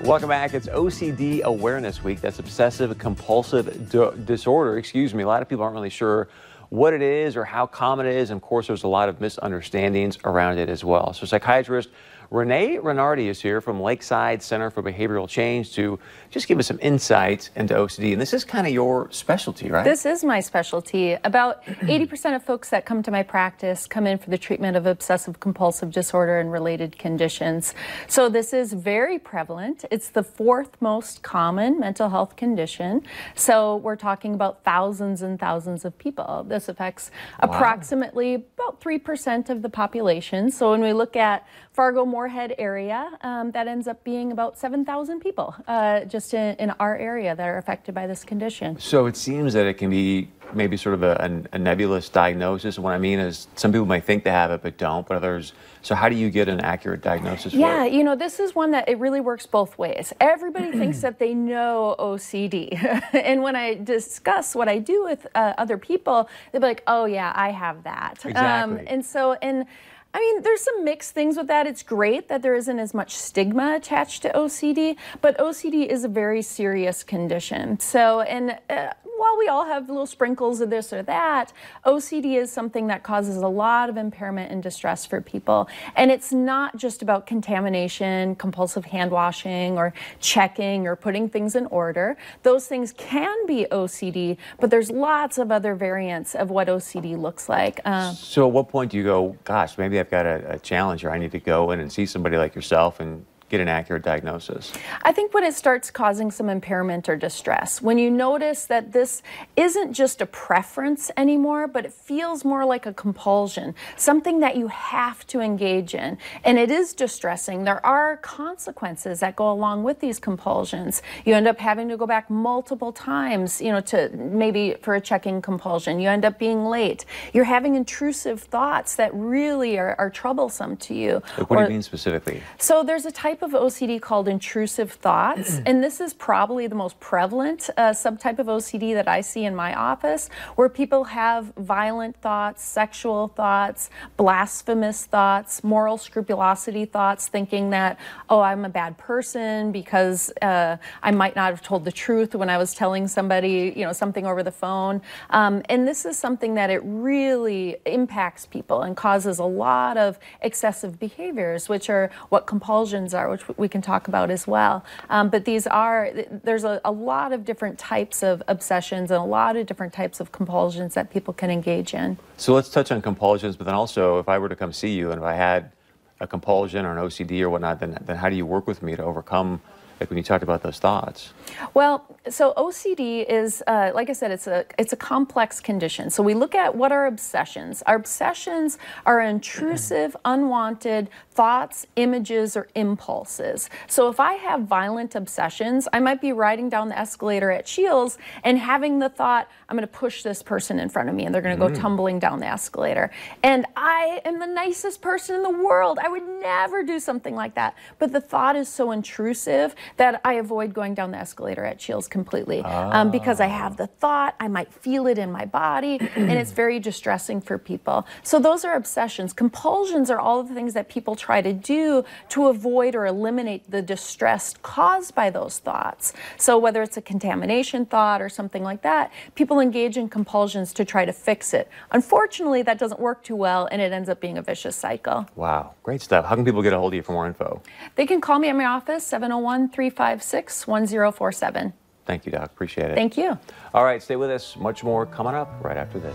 Welcome back. It's OCD Awareness Week. That's obsessive compulsive disorder. Excuse me. A lot of people aren't really sure what it is or how common it is. And of course, there's a lot of misunderstandings around it as well. So psychiatrist Renee Renardi is here from Lakeside Center for Behavioral Change to just give us some insights into OCD. And this is kind of your specialty, right? This is my specialty. About 80% of folks that come to my practice come in for the treatment of obsessive compulsive disorder and related conditions. So this is very prevalent. It's the fourth most common mental health condition. So we're talking about thousands and thousands of people. This affects approximately about 3% of the population. So when we look at Fargo-Moorhead area, that ends up being about 7,000 people just in our area that are affected by this condition. So it seems that it can be maybe sort of a nebulous diagnosis. What I mean is some people might think they have it but don't, but others. So how do you get an accurate diagnosis for it? Yeah, you know, this is one that it really works both ways. Everybody thinks that they know OCD. And when I discuss what I do with other people, they'll be like, oh yeah, I have that. Exactly. I mean, there's some mixed things with that. It's great that there isn't as much stigma attached to OCD, but OCD is a very serious condition. So, while we all have little sprinkles of this or that, OCD is something that causes a lot of impairment and distress for people. And it's not just about contamination, compulsive hand washing, or checking or putting things in order. Those things can be OCD, but there's lots of other variants of what OCD looks like. So at what point do you go, gosh, maybe I've got a challenge here. I need to go in and see somebody like yourself and get an accurate diagnosis? I think when it starts causing some impairment or distress, when you notice that this isn't just a preference anymore, but it feels more like a compulsion, something that you have to engage in, and it is distressing. There are consequences that go along with these compulsions. You end up having to go back multiple times, you know, to maybe for a checking compulsion. You end up being late. You're having intrusive thoughts that really are troublesome to you. Like what do you mean specifically? So there's a type of OCD called intrusive thoughts, and this is probably the most prevalent subtype of OCD that I see in my office, where people have violent thoughts, sexual thoughts, blasphemous thoughts, moral scrupulosity thoughts, thinking that, oh, I'm a bad person because I might not have told the truth when I was telling somebody, you know, something over the phone. And this is something that it really impacts people and causes a lot of excessive behaviors, which are what compulsions are, which we can talk about as well. But there's a lot of different types of obsessions and a lot of different types of compulsions that people can engage in. So let's touch on compulsions, but then also if I were to come see you and if I had a compulsion or an OCD or whatnot, then how do you work with me to overcome, like when you talked about those thoughts? Well, so OCD is, like I said, it's a complex condition. So we look at what are obsessions. Our obsessions are intrusive, unwanted thoughts, images, or impulses. So if I have violent obsessions, I might be riding down the escalator at Shields and having the thought, I'm going to push this person in front of me and they're going to go tumbling down the escalator. And I am the nicest person in the world. I would never do something like that. But the thought is so intrusive that I avoid going down the escalator at Shields completely because I have the thought, I might feel it in my body, and it's very distressing for people. So those are obsessions. Compulsions are all of the things that people try to do to avoid or eliminate the distress caused by those thoughts. So whether it's a contamination thought or something like that, people engage in compulsions to try to fix it. Unfortunately, that doesn't work too well, and it ends up being a vicious cycle. Wow, great stuff. How can people get a hold of you for more info? They can call me at my office, 701-356-1047. Thank you, Doc. Appreciate it. Thank you. All right, stay with us. Much more coming up right after this.